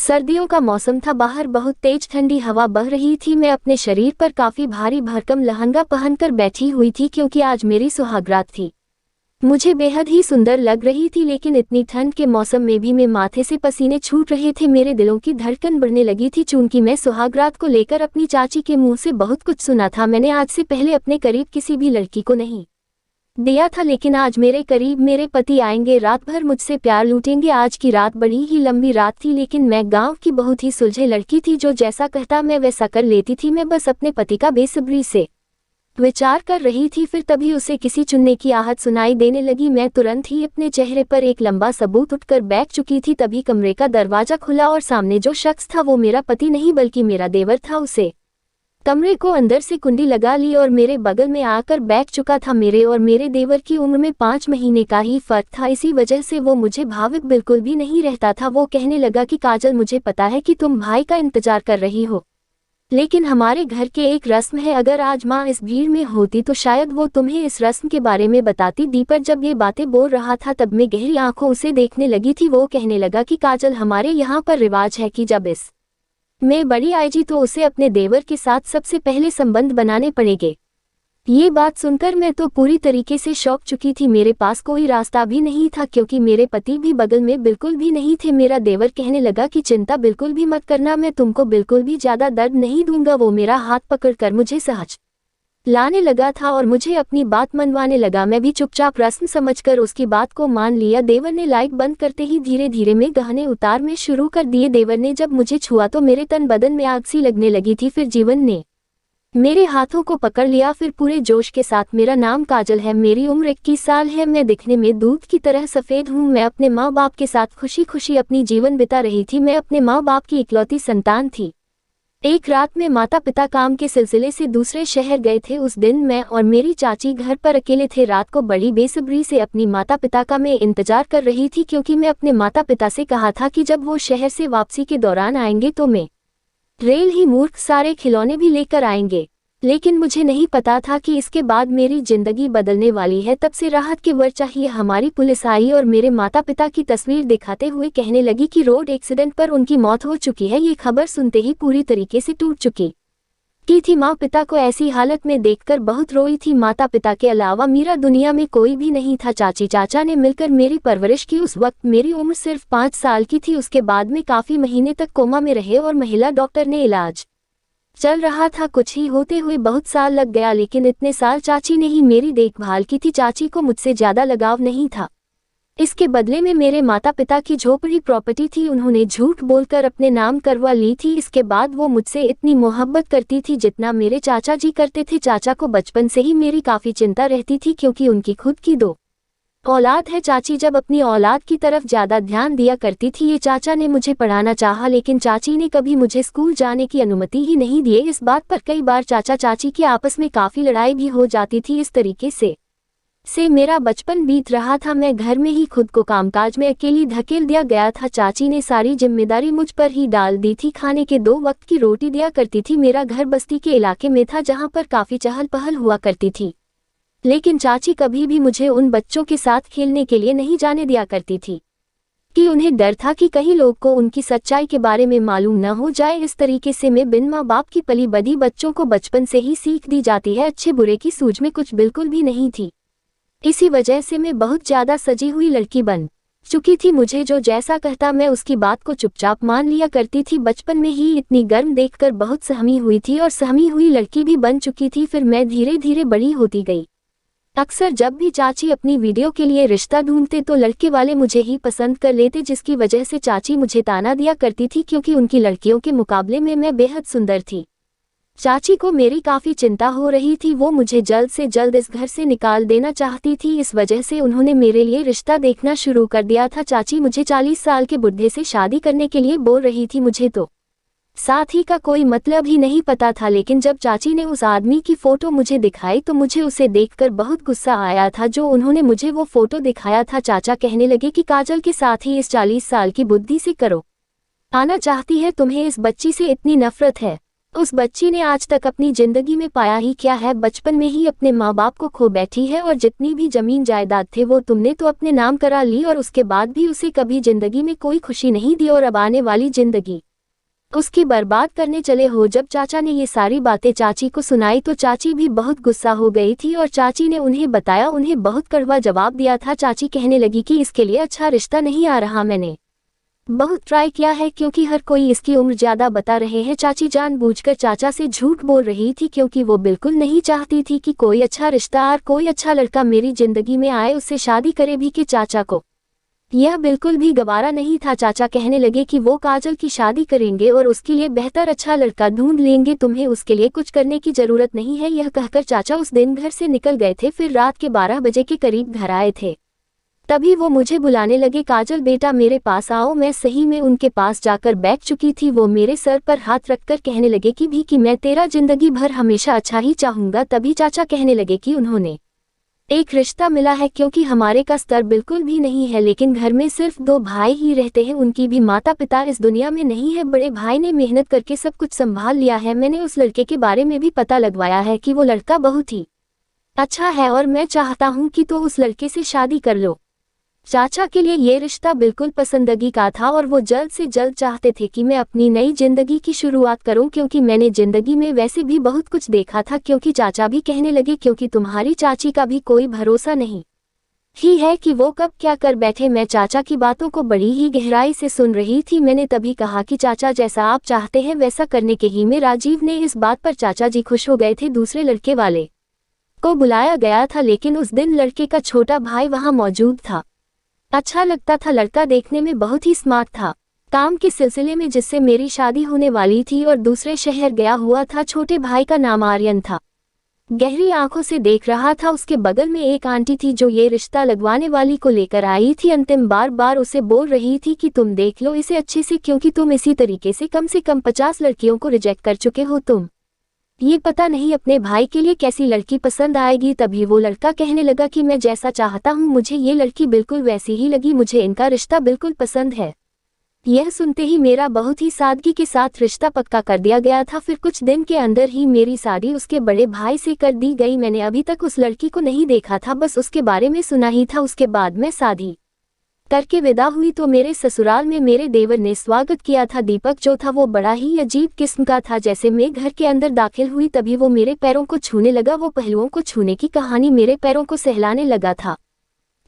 सर्दियों का मौसम था। बाहर बहुत तेज ठंडी हवा बह रही थी। मैं अपने शरीर पर काफी भारी भरकम लहंगा पहनकर बैठी हुई थी क्योंकि आज मेरी सुहागरात थी। मुझे बेहद ही सुंदर लग रही थी, लेकिन इतनी ठंड के मौसम में भी मैं माथे से पसीने छूट रहे थे। मेरे दिलों की धड़कन बढ़ने लगी थी। चूंकि मैं सुहागरात को लेकर अपनी चाची के मुंह से बहुत कुछ सुना था, मैंने आज से पहले अपने करीब किसी भी लड़की को नहीं दिया था, लेकिन आज मेरे करीब मेरे पति आएंगे, रात भर मुझसे प्यार लूटेंगे। आज की रात बड़ी ही लंबी रात थी, लेकिन मैं गांव की बहुत ही सुलझे लड़की थी जो जैसा कहता मैं वैसा कर लेती थी। मैं बस अपने पति का बेसब्री से विचार कर रही थी। फिर तभी उसे किसी चुनने की आहट सुनाई देने लगी। मैं तुरंत ही अपने चेहरे पर एक लंबा सबूत उठकर बैठ चुकी थी। तभी कमरे का दरवाजा खुला और सामने जो शख्स था वो मेरा पति नहीं बल्कि मेरा देवर था। उसे कमरे को अंदर से कुंडी लगा ली और मेरे बगल में आकर बैठ चुका था। मेरे और मेरे देवर की उम्र में 5 महीने का ही फर्क था। इसी वजह से वो मुझे भावुक बिल्कुल भी नहीं रहता था। वो कहने लगा कि काजल, मुझे पता है कि तुम भाई का इंतजार कर रही हो, लेकिन हमारे घर के एक रस्म है। अगर आज माँ इस भीड़ में होती तो शायद वो तुम्हें इस रस्म के बारे में बताती। दीपक जब ये बातें बोल रहा था तब मैं गहरी आंखों उसे देखने लगी थी। वो कहने लगा कि काजल, हमारे यहाँ पर रिवाज है कि जब इस मैं बड़ी आएगी तो उसे अपने देवर के साथ सबसे पहले संबंध बनाने पड़ेंगे। ये बात सुनकर मैं तो पूरी तरीके से शौक चुकी थी। मेरे पास कोई रास्ता भी नहीं था क्योंकि मेरे पति भी बगल में बिल्कुल भी नहीं थे। मेरा देवर कहने लगा कि चिंता बिल्कुल भी मत करना, मैं तुमको बिल्कुल भी ज्यादा दर्द नहीं दूंगा। वो मेरा हाथ पकड़कर मुझे सहज लाने लगा था और मुझे अपनी बात मनवाने लगा। मैं भी चुपचाप रस्म समझकर उसकी बात को मान लिया। देवर ने लाइट बंद करते ही धीरे धीरे में गहने उतारने शुरू कर दिए। देवर ने जब मुझे छुआ तो मेरे तन बदन में आग सी लगने लगी थी। फिर जीवन ने मेरे हाथों को पकड़ लिया, फिर पूरे जोश के साथ। मेरा नाम काजल है, मेरी उम्र 21 साल है, मैं दिखने में दूध की तरह सफेद हूँ। मैं अपने माँ बाप के साथ खुशी खुशी अपनी जीवन बिता रही थी। मैं अपने माँ बाप की इकलौती संतान थी। एक रात में माता पिता काम के सिलसिले से दूसरे शहर गए थे। उस दिन मैं और मेरी चाची घर पर अकेले थे। रात को बड़ी बेसब्री से अपनी माता पिता का मैं इंतजार कर रही थी क्योंकि मैं अपने माता पिता से कहा था कि जब वो शहर से वापसी के दौरान आएंगे तो मैं रेल ही मूर्ख सारे खिलौने भी लेकर आएंगे। लेकिन मुझे नहीं पता था कि इसके बाद मेरी जिंदगी बदलने वाली है। तब से राहत के वक्त चाहिए हमारी पुलिस आई और मेरे माता पिता की तस्वीर दिखाते हुए कहने लगी कि रोड एक्सीडेंट पर उनकी मौत हो चुकी है। ये खबर सुनते ही पूरी तरीके से टूट चुकी थी। माँ पिता को ऐसी हालत में देखकर बहुत रोई थी। माता पिता के अलावा मेरा दुनिया में कोई भी नहीं था। चाची चाचा ने मिलकर मेरी परवरिश की। उस वक्त मेरी उम्र सिर्फ 5 साल की थी। उसके बाद में काफी महीने तक कोमा में रहे और महिला डॉक्टर ने इलाज चल रहा था। कुछ ही होते हुए बहुत साल लग गया, लेकिन इतने साल चाची ने ही मेरी देखभाल की थी। चाची को मुझसे ज्यादा लगाव नहीं था। इसके बदले में मेरे माता पिता की झोपड़ी प्रॉपर्टी थी, उन्होंने झूठ बोलकर अपने नाम करवा ली थी। इसके बाद वो मुझसे इतनी मोहब्बत करती थी जितना मेरे चाचा जी करते थे। चाचा को बचपन से ही मेरी काफी चिंता रहती थी क्योंकि उनकी खुद की 2 औलाद है। चाची जब अपनी औलाद की तरफ ज्यादा ध्यान दिया करती थी। ये चाचा ने मुझे पढ़ाना चाहा, लेकिन चाची ने कभी मुझे स्कूल जाने की अनुमति ही नहीं दी। इस बात पर कई बार चाचा चाची के आपस में काफी लड़ाई भी हो जाती थी। इस तरीके से मेरा बचपन बीत रहा था। मैं घर में ही खुद को कामकाज में अकेली धकेल दिया गया था। चाची ने सारी जिम्मेदारी मुझ पर ही डाल दी थी। खाने के 2 वक्त की रोटी दिया करती थी। मेरा घर बस्ती के इलाके में था जहाँ पर काफी चहल पहल हुआ करती थी, लेकिन चाची कभी भी मुझे उन बच्चों के साथ खेलने के लिए नहीं जाने दिया करती थी कि उन्हें डर था कि कहीं लोग को उनकी सच्चाई के बारे में मालूम न हो जाए। इस तरीके से मैं बिन माँ बाप की पली बड़ी बच्चों को बचपन से ही सीख दी जाती है। अच्छे बुरे की सूझ में कुछ बिल्कुल भी नहीं थी। इसी वजह से मैं बहुत ज्यादा सजी हुई लड़की बन चुकी थी। मुझे जो जैसा कहता मैं उसकी बात को चुपचाप मान लिया करती थी। बचपन में ही इतनी गर्म देखकर बहुत सहमी हुई थी और सहमी हुई लड़की भी बन चुकी थी। फिर मैं धीरे धीरे बड़ी होती गई। अक्सर जब भी चाची अपनी वीडियो के लिए रिश्ता ढूंढते तो लड़के वाले मुझे ही पसंद कर लेते, जिसकी वजह से चाची मुझे ताना दिया करती थी क्योंकि उनकी लड़कियों के मुकाबले में मैं बेहद सुंदर थी। चाची को मेरी काफी चिंता हो रही थी। वो मुझे जल्द से जल्द इस घर से निकाल देना चाहती थी। इस वजह से उन्होंने मेरे लिए रिश्ता देखना शुरू कर दिया था। चाची मुझे 40 साल के बुढ़े से शादी करने के लिए बोल रही थी। मुझे तो साथ ही का कोई मतलब ही नहीं पता था, लेकिन जब चाची ने उस आदमी की फोटो मुझे दिखाई तो मुझे उसे देखकर बहुत गुस्सा आया था जो उन्होंने मुझे वो फोटो दिखाया था। चाचा कहने लगे कि काजल के साथ ही इस 40 साल की बुद्धि से करो आना चाहती है, तुम्हें इस बच्ची से इतनी नफरत है। उस बच्ची ने आज तक अपनी जिंदगी में पाया ही क्या है, बचपन में ही अपने माँ बाप को खो बैठी है और जितनी भी जमीन जायदाद थे वो तुमने तो अपने नाम करा ली और उसके बाद भी उसे कभी जिंदगी में कोई खुशी नहीं दी और अब आने वाली जिंदगी उसकी बर्बाद करने चले हो। जब चाचा ने ये सारी बातें चाची को सुनाई तो चाची भी बहुत गुस्सा हो गई थी और चाची ने उन्हें बताया, उन्हें बहुत कड़वा जवाब दिया था। चाची कहने लगी कि इसके लिए अच्छा रिश्ता नहीं आ रहा, मैंने बहुत ट्राई किया है क्योंकि हर कोई इसकी उम्र ज्यादा बता रहे हैं। चाची जानबूझकर चाचा से झूठ बोल रही थी क्योंकि वो बिल्कुल नहीं चाहती थी कि कोई अच्छा रिश्ता और कोई अच्छा लड़का मेरी जिंदगी में आए, उससे शादी करे भी। कि चाचा को यह बिल्कुल भी गवारा नहीं था। चाचा कहने लगे कि वो काजल की शादी करेंगे और उसके लिए बेहतर अच्छा लड़का ढूंढ लेंगे, तुम्हें उसके लिए कुछ करने की जरूरत नहीं है। यह कहकर चाचा उस दिन घर से निकल गए थे। फिर रात के 12 बजे के करीब घर आए थे। तभी वो मुझे बुलाने लगे, काजल बेटा मेरे पास आओ। मैं सही में उनके पास जाकर बैठ चुकी थी। वो मेरे सर पर हाथ रखकर कहने लगे कि मैं तेरा जिंदगी भर हमेशा अच्छा ही चाहूंगा। तभी चाचा कहने लगे कि उन्होंने एक रिश्ता मिला है क्योंकि हमारे का स्तर बिल्कुल भी नहीं है, लेकिन घर में सिर्फ 2 भाई ही रहते हैं, उनकी भी माता पिता इस दुनिया में नहीं है। बड़े भाई ने मेहनत करके सब कुछ संभाल लिया है। मैंने उस लड़के के बारे में भी पता लगवाया है कि वो लड़का बहुत ही अच्छा है और मैं चाहता हूँ कि तो उस लड़के से शादी कर लो। चाचा के लिए ये रिश्ता बिल्कुल पसंदगी का था और वो जल्द से जल्द चाहते थे कि मैं अपनी नई जिंदगी की शुरुआत करूं, क्योंकि मैंने जिंदगी में वैसे भी बहुत कुछ देखा था। क्योंकि चाचा भी कहने लगे क्योंकि तुम्हारी चाची का भी कोई भरोसा नहीं ही है कि वो कब क्या कर बैठे। मैं चाचा की बातों को बड़ी ही गहराई से सुन रही थी। मैंने तभी कहा कि चाचा जैसा आप चाहते हैं वैसा करने के ही में। राजीव ने इस बात पर चाचा जी खुश हो गए थे। दूसरे लड़के वाले को बुलाया गया था, लेकिन उस दिन लड़के का छोटा भाई वहां मौजूद था। अच्छा लगता था, लड़का देखने में बहुत ही स्मार्ट था। काम के सिलसिले में जिससे मेरी शादी होने वाली थी और दूसरे शहर गया हुआ था। छोटे भाई का नाम आर्यन था। गहरी आंखों से देख रहा था। उसके बगल में एक आंटी थी जो ये रिश्ता लगवाने वाली को लेकर आई थी। अंतिम बार उसे बोल रही थी कि तुम देख लो इसे अच्छे से, क्योंकि तुम इसी तरीके से कम 50 लड़कियों को रिजेक्ट कर चुके हो। तुम ये पता नहीं अपने भाई के लिए कैसी लड़की पसंद आएगी। तभी वो लड़का कहने लगा कि मैं जैसा चाहता हूँ मुझे ये लड़की बिल्कुल वैसी ही लगी, मुझे इनका रिश्ता बिल्कुल पसंद है। यह सुनते ही मेरा बहुत ही सादगी के साथ रिश्ता पक्का कर दिया गया था। फिर कुछ दिन के अंदर ही मेरी शादी उसके बड़े भाई से कर दी गई। मैंने अभी तक उस लड़की को नहीं देखा था, बस उसके बारे में सुना ही था। उसके बाद मैं शादी करके विदा हुई तो मेरे ससुराल में मेरे देवर ने स्वागत किया था। दीपक जो था वो बड़ा ही अजीब किस्म का था। जैसे मैं घर के अंदर दाखिल हुई तभी वो मेरे पैरों को छूने लगा। वो पहलुओं को छूने की कहानी मेरे पैरों को सहलाने लगा था।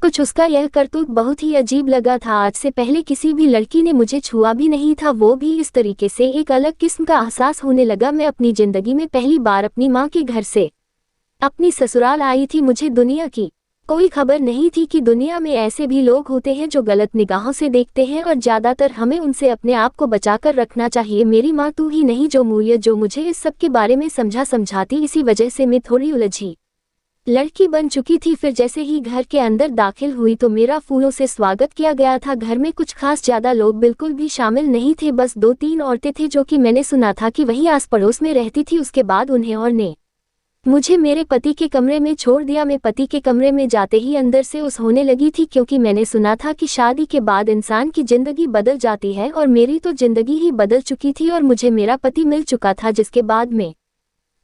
कुछ उसका यह करतूत बहुत ही अजीब लगा था। आज से पहले किसी भी लड़की ने मुझे छुआ भी नहीं था, वो भी इस तरीके से। एक अलग किस्म का एहसास होने लगा। मैं अपनी जिंदगी में पहली बार अपनी माँ के घर से अपनी ससुराल आई थी। मुझे दुनिया की कोई खबर नहीं थी कि दुनिया में ऐसे भी लोग होते हैं जो गलत निगाहों से देखते हैं और ज्यादातर हमें उनसे अपने आप को बचाकर रखना चाहिए। मेरी माँ तू ही नहीं जो मूल्य जो मुझे इस सब के बारे में समझाती, इसी वजह से मैं थोड़ी उलझी लड़की बन चुकी थी। फिर जैसे ही घर के अंदर दाखिल हुई तो मेरा फूलों से स्वागत किया गया था। घर में कुछ खास ज्यादा लोग बिल्कुल भी शामिल नहीं थे, बस 2-3 औरतें थी जो कि मैंने सुना था कि वही आस पड़ोस में रहती थी। उसके बाद उन्हें और ने मुझे मेरे पति के कमरे में छोड़ दिया। मैं पति के कमरे में जाते ही अंदर से उस होने लगी थी, क्योंकि मैंने सुना था कि शादी के बाद इंसान की जिंदगी बदल जाती है और मेरी तो जिंदगी ही बदल चुकी थी और मुझे मेरा पति मिल चुका था, जिसके बाद में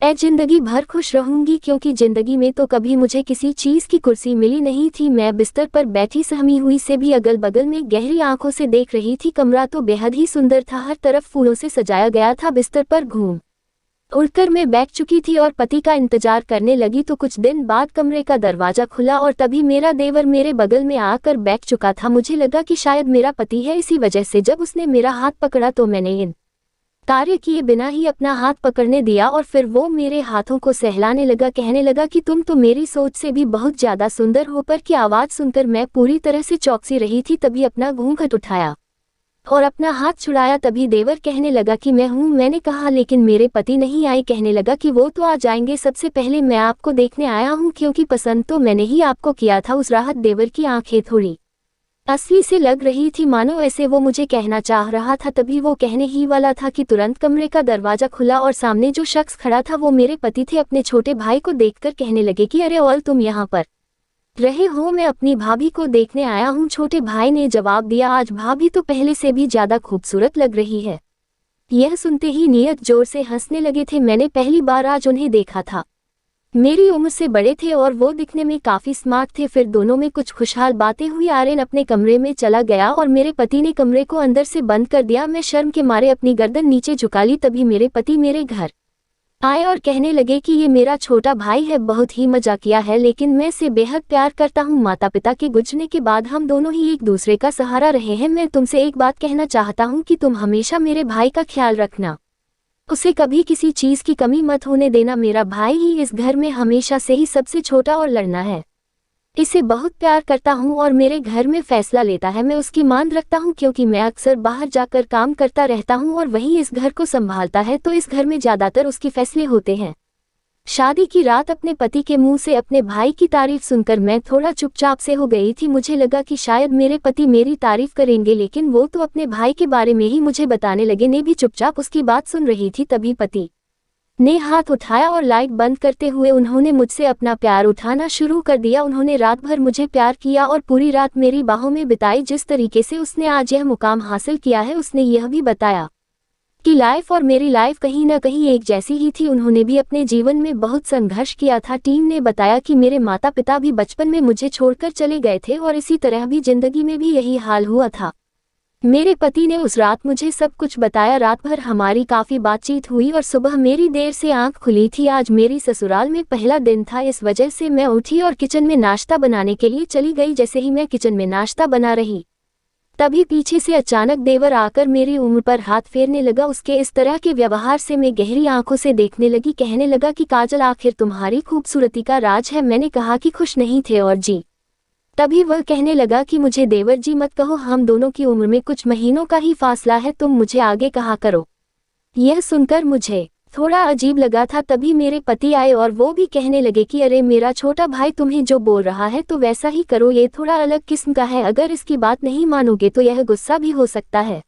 जिंदगी भर खुश रहूंगी। क्योंकि जिंदगी में तो कभी मुझे किसी चीज की कुर्सी मिली नहीं थी। मैं बिस्तर पर बैठी सहमी हुई से भी अगल बगल में गहरी आंखों से देख रही थी। कमरा तो बेहद ही सुंदर था, हर तरफ फूलों से सजाया गया था। बिस्तर पर घूम उड़कर मैं बैठ चुकी थी और पति का इंतजार करने लगी। तो कुछ दिन बाद कमरे का दरवाजा खुला और तभी मेरा देवर मेरे बगल में आकर बैठ चुका था। मुझे लगा कि शायद मेरा पति है, इसी वजह से जब उसने मेरा हाथ पकड़ा तो मैंने इन कार्य किए बिना ही अपना हाथ पकड़ने दिया और फिर वो मेरे हाथों को सहलाने लगा। कहने लगा कि तुम तो मेरी सोच से भी बहुत ज्यादा सुंदर हो। पर की आवाज सुनकर मैं पूरी तरह से चौकसी रही थी। तभी अपना घूंघट उठाया और अपना हाथ छुड़ाया। तभी देवर कहने लगा कि मैं हूँ। मैंने कहा लेकिन मेरे पति नहीं आए। कहने लगा कि वो तो आ जाएंगे, सबसे पहले मैं आपको देखने आया हूँ, क्योंकि पसंद तो मैंने ही आपको किया था। उस राहत देवर की आंखें थोड़ी असली से लग रही थी, मानो ऐसे वो मुझे कहना चाह रहा था। तभी वो कहने ही वाला था कि तुरंत कमरे का दरवाजा खुला और सामने जो शख्स खड़ा था वो मेरे पति थे। अपने छोटे भाई को देखकर कहने लगे कि अरे औल तुम यहाँ पर रहे हो, मैं अपनी भाभी को देखने आया हूँ। छोटे भाई ने जवाब दिया, आज भाभी तो पहले से भी ज्यादा खूबसूरत लग रही है। यह सुनते ही नियत जोर से हंसने लगे थे। मैंने पहली बार आज उन्हें देखा था। मेरी उम्र से बड़े थे और वो दिखने में काफी स्मार्ट थे। फिर दोनों में कुछ खुशहाल बातें हुई। आर्यन अपने कमरे में चला गया और मेरे पति ने कमरे को अंदर से बंद कर दिया। मैं शर्म के मारे अपनी गर्दन नीचे झुका ली। तभी मेरे पति मेरे घर आए और कहने लगे कि ये मेरा छोटा भाई है, बहुत ही मजाकिया है, लेकिन मैं इसे बेहद प्यार करता हूँ। माता पिता के गुजरने के बाद हम दोनों ही एक दूसरे का सहारा रहे हैं। मैं तुमसे एक बात कहना चाहता हूँ कि तुम हमेशा मेरे भाई का ख्याल रखना, उसे कभी किसी चीज की कमी मत होने देना। मेरा भाई ही इस घर में हमेशा से ही सबसे छोटा और लड़ना है। इसे बहुत प्यार करता हूँ और मेरे घर में फैसला लेता है। मैं उसकी मान रखता हूँ क्योंकि मैं अक्सर बाहर जाकर काम करता रहता हूँ और वही इस घर को संभालता है, तो इस घर में ज्यादातर उसके फैसले होते हैं। शादी की रात अपने पति के मुंह से अपने भाई की तारीफ सुनकर मैं थोड़ा चुपचाप से हो गई थी। मुझे लगा कि शायद मेरे पति मेरी तारीफ करेंगे, लेकिन वो तो अपने भाई के बारे में ही मुझे बताने लगे। ने भी चुपचाप उसकी बात सुन रही थी। तभी पति ने हाथ उठाया और लाइट बंद करते हुए उन्होंने मुझसे अपना प्यार उठाना शुरू कर दिया। उन्होंने रात भर मुझे प्यार किया और पूरी रात मेरी बाहों में बिताई। जिस तरीके से उसने आज यह मुकाम हासिल किया है, उसने यह भी बताया कि लाइफ और मेरी लाइफ कहीं न कहीं एक जैसी ही थी। उन्होंने भी अपने जीवन में बहुत संघर्ष किया था। टीम ने बताया कि मेरे माता पिता भी बचपन में मुझे छोड़कर चले गए थे और इसी तरह भी जिंदगी में भी यही हाल हुआ था। मेरे पति ने उस रात मुझे सब कुछ बताया। रात भर हमारी काफी बातचीत हुई और सुबह मेरी देर से आंख खुली थी। आज मेरी ससुराल में पहला दिन था, इस वजह से मैं उठी और किचन में नाश्ता बनाने के लिए चली गई। जैसे ही मैं किचन में नाश्ता बना रही, तभी पीछे से अचानक देवर आकर मेरी उंगली पर हाथ फेरने लगा। उसके इस तरह के व्यवहार से मैं गहरी आंखों से देखने लगी। कहने लगा कि काजल, आखिर तुम्हारी खूबसूरती का राज है। मैंने कहा कि खुश नहीं थे और जी। तभी वह कहने लगा कि मुझे देवर जी मत कहो, हम दोनों की उम्र में कुछ महीनों का ही फासला है, तुम मुझे आगे कहा करो। यह सुनकर मुझे थोड़ा अजीब लगा था। तभी मेरे पति आए और वो भी कहने लगे कि अरे मेरा छोटा भाई तुम्हें जो बोल रहा है तो वैसा ही करो, ये थोड़ा अलग किस्म का है, अगर इसकी बात नहीं मानोगे तो यह गुस्सा भी हो सकता है।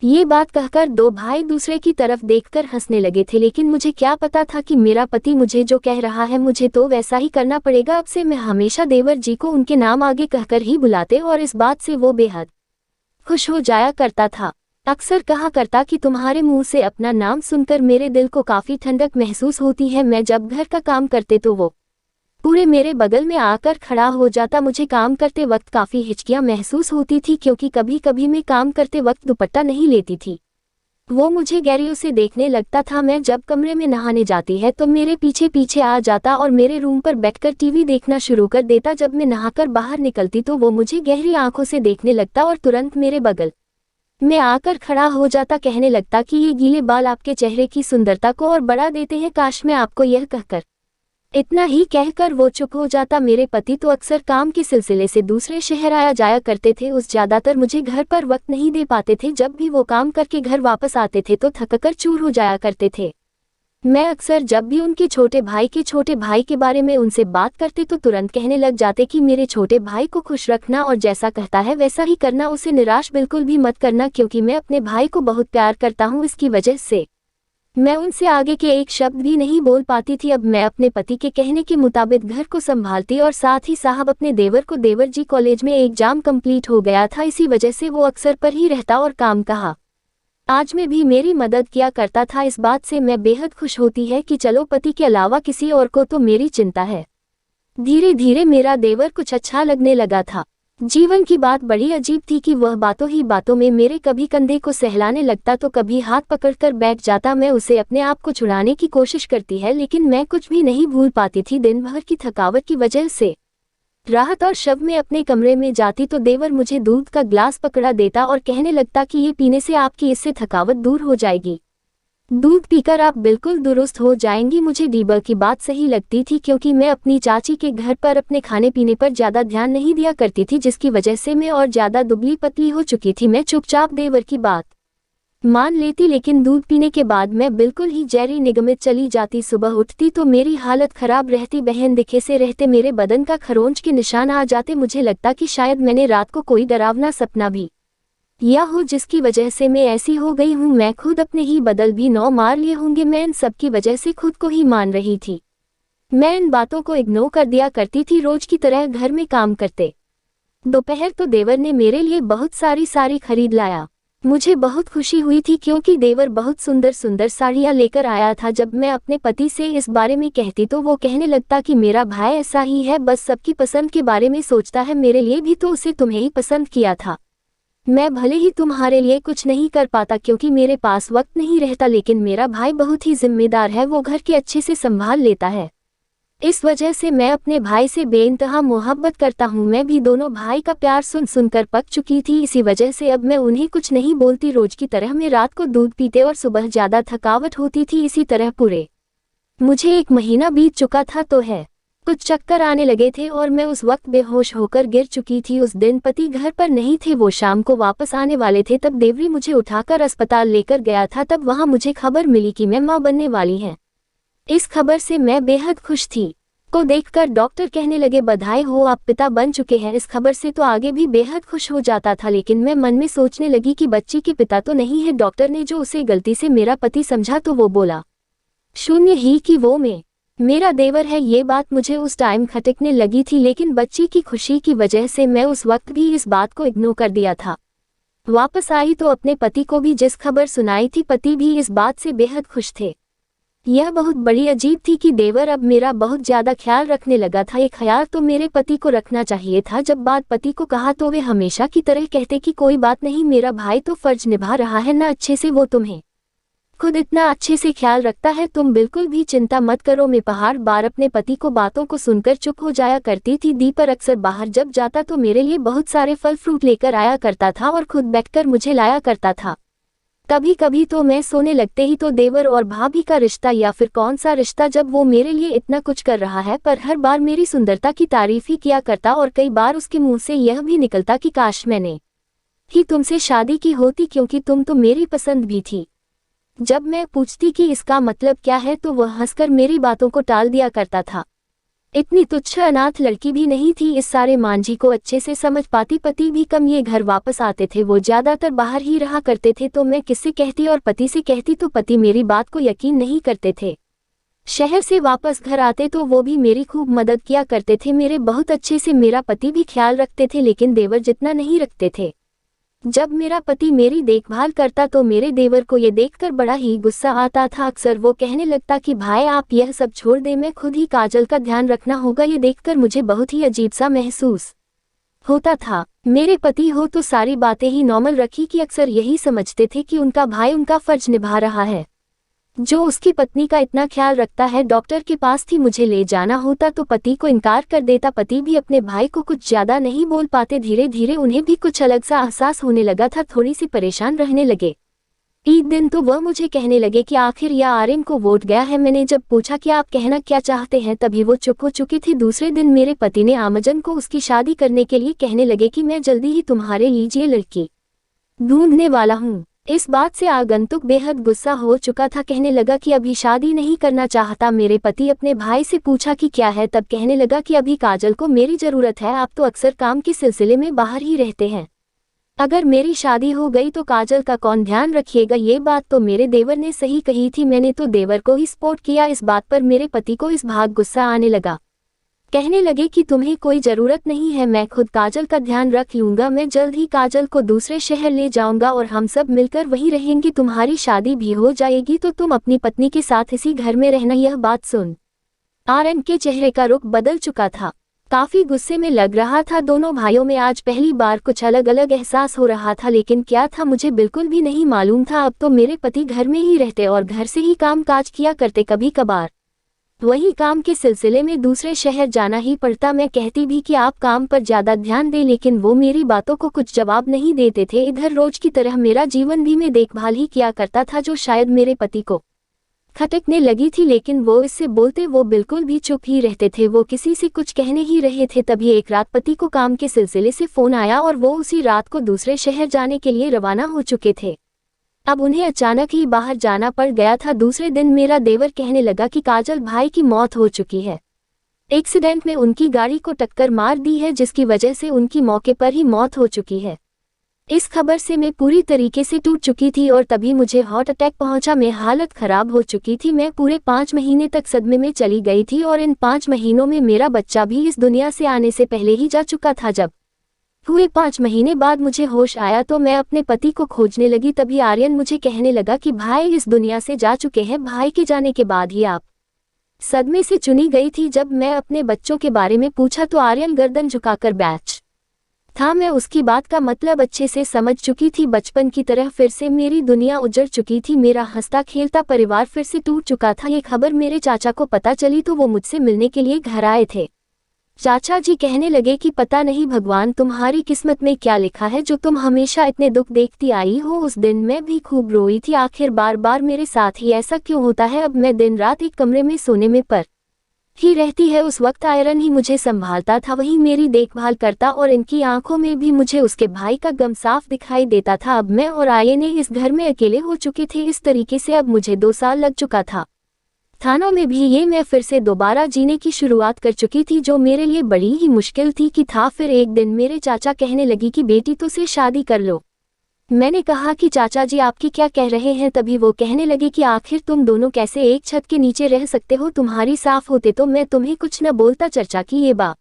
ये बात कहकर दो भाई दूसरे की तरफ देखकर हंसने लगे थे, लेकिन मुझे क्या पता था कि मेरा पति मुझे जो कह रहा है मुझे तो वैसा ही करना पड़ेगा। अब से मैं हमेशा देवर जी को उनके नाम आगे कहकर ही बुलाते और इस बात से वो बेहद खुश हो जाया करता था। अक्सर कहा करता कि तुम्हारे मुंह से अपना नाम सुनकर मेरे दिल को काफी ठंडक महसूस होती है। मैं जब घर का काम करते तो वो पूरे मेरे बगल में आकर खड़ा हो जाता। मुझे काम करते वक्त काफी हिचकियां महसूस होती थी क्योंकि कभी कभी मैं काम करते वक्त दुपट्टा नहीं लेती थी। वो मुझे गहराइयों से देखने लगता था। मैं जब कमरे में नहाने जाती है तो मेरे पीछे पीछे आ जाता और मेरे रूम पर बैठकर टीवी देखना शुरू कर देता। जब मैं नहाकर बाहर निकलती तो वो मुझे गहरी आंखों से देखने लगता और तुरंत मेरे बगल में आकर खड़ा हो जाता। कहने लगता कि ये गीले बाल आपके चेहरे की सुंदरता को और बढ़ा देते हैं, काश मैं आपको यह कहकर। इतना ही कहकर वो चुप हो जाता। मेरे पति तो अक्सर काम के सिलसिले से दूसरे शहर आया जाया करते थे। उस ज्यादातर मुझे घर पर वक्त नहीं दे पाते थे। जब भी वो काम करके घर वापस आते थे तो थककर चूर हो जाया करते थे। मैं अक्सर जब भी उनके छोटे भाई के बारे में उनसे बात करते तो तुरंत कहने लग जाते कि मेरे छोटे भाई को खुश रखना और जैसा कहता है वैसा ही करना, उसे निराश बिल्कुल भी मत करना, क्योंकि मैं अपने भाई को बहुत प्यार करता हूँ। इसकी वजह से मैं उनसे आगे के एक शब्द भी नहीं बोल पाती थी। अब मैं अपने पति के कहने के मुताबिक घर को संभालती और साथ ही साहब अपने देवर को। देवर जी कॉलेज में एग्जाम कंप्लीट हो गया था, इसी वजह से वो अक्सर पर ही रहता और काम कहा आज में भी मेरी मदद किया करता था। इस बात से मैं बेहद खुश होती है कि चलो पति के अलावा किसी और को तो मेरी चिंता है। धीरे धीरे मेरा देवर कुछ अच्छा लगने लगा था। जीवन की बात बड़ी अजीब थी कि वह बातों ही बातों में मेरे कभी कंधे को सहलाने लगता तो कभी हाथ पकड़कर बैठ जाता। मैं उसे अपने आप को छुड़ाने की कोशिश करती है, लेकिन मैं कुछ भी नहीं भूल पाती थी। दिन भर की थकावट की वजह से राहत और शव में अपने कमरे में जाती तो देवर मुझे दूध का ग्लास पकड़ा देता और कहने लगता कि ये पीने से आपकी इससे थकावट दूर हो जाएगी, दूध पीकर आप बिल्कुल दुरुस्त हो जाएंगी। मुझे डीबर की बात सही लगती थी क्योंकि मैं अपनी चाची के घर पर अपने खाने पीने पर ज्यादा ध्यान नहीं दिया करती थी, जिसकी वजह से मैं और ज्यादा दुबली पतली हो चुकी थी। मैं चुपचाप देवर की बात मान लेती, लेकिन दूध पीने के बाद मैं बिल्कुल ही जहरी निगमित चली जाती। सुबह उठती तो मेरी हालत खराब रहती। बहन दिखे से रहते मेरे बदन का खरोंच के निशान आ जाते। मुझे लगता कि शायद मैंने रात को कोई डरावना सपना भी या हो जिसकी वजह से मैं ऐसी हो गई हूँ। मैं खुद अपने ही बदल भी 9 मार लिए होंगे। मैं इन सब की वजह से खुद को ही मान रही थी। मैं इन बातों को इग्नोर कर दिया करती थी। रोज की तरह घर में काम करते दोपहर तो देवर ने मेरे लिए बहुत सारी खरीद लाया। मुझे बहुत खुशी हुई थी क्योंकि देवर बहुत सुंदर सुंदर साड़ियाँ लेकर आया था। जब मैं अपने पति से इस बारे में कहती तो वो कहने लगता कि मेरा भाई ऐसा ही है, बस सबकी पसंद के बारे में सोचता है, मेरे लिए भी तो उसे तुम्हें ही पसंद किया था। मैं भले ही तुम्हारे लिए कुछ नहीं कर पाता क्योंकि मेरे पास वक्त नहीं रहता, लेकिन मेरा भाई बहुत ही जिम्मेदार है, वो घर के अच्छे से संभाल लेता है। इस वजह से मैं अपने भाई से बेइंतहा मोहब्बत करता हूँ। मैं भी दोनों भाई का प्यार सुन सुनकर पक चुकी थी, इसी वजह से अब मैं उन्हें कुछ नहीं बोलती। रोज की तरह मैं रात को दूध पीते और सुबह ज्यादा थकावट होती थी। इसी तरह पूरे मुझे 1 महीना बीत चुका था तो है कुछ चक्कर आने लगे थे और मैं उस वक्त बेहोश होकर गिर चुकी थी। उस दिन पति घर पर नहीं थे, वो शाम को वापस आने वाले थे। तब देवरी मुझे उठाकर अस्पताल लेकर गया था। तब वहां मुझे खबर मिली कि मैं मां बनने वाली है। इस खबर से मैं बेहद खुश थी। को देखकर डॉक्टर कहने लगे, बधाई हो, आप पिता बन चुके हैं। इस खबर से तो आगे भी बेहद खुश हो जाता था, लेकिन मैं मन में सोचने लगी कि बच्ची के पिता तो नहीं है। डॉक्टर ने जो उसे गलती से मेरा पति समझा तो वो बोला शून्य ही कि वो मेरा देवर है। ये बात मुझे उस टाइम खटकने लगी थी, लेकिन बच्ची की खुशी की वजह से मैं उस वक्त भी इस बात को इग्नोर कर दिया था। वापस आई तो अपने पति को भी जिस खबर सुनाई थी, पति भी इस बात से बेहद खुश थे। यह बहुत बड़ी अजीब थी कि देवर अब मेरा बहुत ज्यादा ख्याल रखने लगा था। ये ख्याल तो मेरे पति को रखना चाहिए था। जब बात पति को कहा तो वे हमेशा की तरह कहते कि कोई बात नहीं, मेरा भाई तो फर्ज निभा रहा है ना अच्छे से, वो तुम्हें खुद इतना अच्छे से ख्याल रखता है, तुम बिल्कुल भी चिंता मत करो। मैं पहाड़ बार अपने पति को बातों को सुनकर चुप हो जाया करती थी। दीपर अक्सर बाहर जब जाता तो मेरे लिए बहुत सारे फल फ्रूट लेकर आया करता था और खुद बैठकर मुझे लाया करता था। कभी कभी तो मैं सोने लगते ही तो देवर और भाभी का रिश्ता या फिर कौन सा रिश्ता, जब वो मेरे लिए इतना कुछ कर रहा है, पर हर बार मेरी सुंदरता की तारीफ ही किया करता और कई बार उसके मुंह से यह भी निकलता कि काश मैंने ही तुमसे शादी की होती क्योंकि तुम तो मेरी पसंद भी थी। जब मैं पूछती कि इसका मतलब क्या है तो वह हंसकर मेरी बातों को टाल दिया करता था। इतनी तुच्छ अनाथ लड़की भी नहीं थी, इस सारे मांझी को अच्छे से समझ पाती। पति भी कम ये घर वापस आते थे, वो ज्यादातर बाहर ही रहा करते थे। तो मैं किससे कहती और पति से कहती तो पति मेरी बात को यकीन नहीं करते थे। शहर से वापस घर आते तो वो भी मेरी खूब मदद किया करते थे, मेरे बहुत अच्छे से मेरा पति भी ख्याल रखते थे, लेकिन देवर जितना नहीं रखते थे। जब मेरा पति मेरी देखभाल करता तो मेरे देवर को ये देखकर बड़ा ही गुस्सा आता था। अक्सर वो कहने लगता कि भाई आप यह सब छोड़ दे, मैं खुद ही काजल का ध्यान रखना होगा। ये देखकर मुझे बहुत ही अजीब सा महसूस होता था। मेरे पति हो तो सारी बातें ही नॉर्मल रखी कि अक्सर यही समझते थे कि उनका भाई उनका फर्ज निभा रहा है, जो उसकी पत्नी का इतना ख्याल रखता है। डॉक्टर के पास थी, मुझे ले जाना होता तो पति को इनकार कर देता। पति भी अपने भाई को कुछ ज्यादा नहीं बोल पाते। धीरे धीरे उन्हें भी कुछ अलग सा एहसास होने लगा था, थोड़ी सी परेशान रहने लगे। एक दिन तो वह मुझे कहने लगे कि आखिर यह आर्यन को वोट गया है। मैंने जब पूछा कि आप कहना क्या चाहते हैं, तभी वो चुप हो चुकी थी। दूसरे दिन मेरे पति ने आमजन को उसकी शादी करने के लिए कहने लगे कि मैं जल्दी ही तुम्हारे लिए लड़की ढूंढने वाला हूँ। इस बात से आगंतुक बेहद गुस्सा हो चुका था, कहने लगा कि अभी शादी नहीं करना चाहता। मेरे पति अपने भाई से पूछा कि क्या है, तब कहने लगा कि अभी काजल को मेरी जरूरत है, आप तो अक्सर काम के सिलसिले में बाहर ही रहते हैं। अगर मेरी शादी हो गई तो काजल का कौन ध्यान रखिएगा। ये बात तो मेरे देवर ने सही कही थी, मैंने तो देवर को ही सपोर्ट किया। इस बात पर मेरे पति को इस भाग गुस्सा आने लगा, कहने लगे कि तुम्हें कोई जरूरत नहीं है, मैं खुद काजल का ध्यान रख लूंगा। मैं जल्द ही काजल को दूसरे शहर ले जाऊंगा और हम सब मिलकर वहीं रहेंगे। तुम्हारी शादी भी हो जाएगी तो तुम अपनी पत्नी के साथ इसी घर में रहना। यह बात सुन आर्यन के चेहरे का रुख बदल चुका था, काफी गुस्से में लग रहा था। दोनों भाइयों में आज पहली बार कुछ अलग अलग एहसास हो रहा था, लेकिन क्या था मुझे बिल्कुल भी नहीं मालूम था। अब तो मेरे पति घर में ही रहते और घर से ही काम काज किया करते, कभी कभार वही काम के सिलसिले में दूसरे शहर जाना ही पड़ता। मैं कहती भी कि आप काम पर ज्यादा ध्यान दें, लेकिन वो मेरी बातों को कुछ जवाब नहीं देते थे। इधर रोज की तरह मेरा जीवन भी मैं देखभाल ही किया करता था, जो शायद मेरे पति को खटकने लगी थी, लेकिन वो इससे बोलते वो बिल्कुल भी चुप ही रहते थे, वो किसी से कुछ कहने ही रहे थे। तभी एक रात पति को काम के सिलसिले से फोन आया और वो उसी रात को दूसरे शहर जाने के लिए रवाना हो चुके थे। अब उन्हें अचानक ही बाहर जाना पड़ गया था। दूसरे दिन मेरा देवर कहने लगा कि काजल भाई की मौत हो चुकी है, एक्सीडेंट में उनकी गाड़ी को टक्कर मार दी है, जिसकी वजह से उनकी मौके पर ही मौत हो चुकी है। इस खबर से मैं पूरी तरीके से टूट चुकी थी और तभी मुझे हार्ट अटैक पहुंचा। मैं हालत खराब हो चुकी थी, मैं पूरे 5 महीने तक सदमे में चली गई थी और इन 5 महीनों में मेरा बच्चा भी इस दुनिया से आने से पहले ही जा चुका था। जब हुए 5 महीने बाद मुझे होश आया तो मैं अपने पति को खोजने लगी। तभी आर्यन मुझे कहने लगा कि भाई इस दुनिया से जा चुके हैं। भाई के जाने के बाद ही आप सदमे से चुनी गई थी। जब मैं अपने बच्चों के बारे में पूछा तो आर्यन गर्दन झुकाकर बैठ था। मैं उसकी बात का मतलब अच्छे से समझ चुकी थी। बचपन की तरह फिर से मेरी दुनिया उजड़ चुकी थी। मेरा हंसता खेलता परिवार फिर से टूट चुका था। ये खबर मेरे चाचा को पता चली तो वो मुझसे मिलने के लिए घर आए थे। चाचा जी कहने लगे कि पता नहीं भगवान तुम्हारी किस्मत में क्या लिखा है जो तुम हमेशा इतने दुख देखती आई हो। उस दिन मैं भी खूब रोई थी। आखिर बार बार मेरे साथ ही ऐसा क्यों होता है। अब मैं दिन रात एक कमरे में सोने में पर ही रहती है। उस वक्त आयरन ही मुझे संभालता था, वही मेरी देखभाल करता और इनकी आंखों में भी मुझे उसके भाई का गम साफ दिखाई देता था। अब मैं और आर्यन इस घर में अकेले हो चुके थे। इस तरीके से अब मुझे 2 साल लग चुका था। थानों में भी ये मैं फिर से दोबारा जीने की शुरुआत कर चुकी थी जो मेरे लिए बड़ी ही मुश्किल थी कि था। फिर एक दिन मेरे चाचा कहने लगी कि बेटी तो से शादी कर लो। मैंने कहा कि चाचा जी आपकी क्या कह रहे हैं। तभी वो कहने लगे कि आखिर तुम दोनों कैसे एक छत के नीचे रह सकते हो। तुम्हारी साफ होते तो मैं तुम्हें कुछ न बोलता। चर्चा की ये बात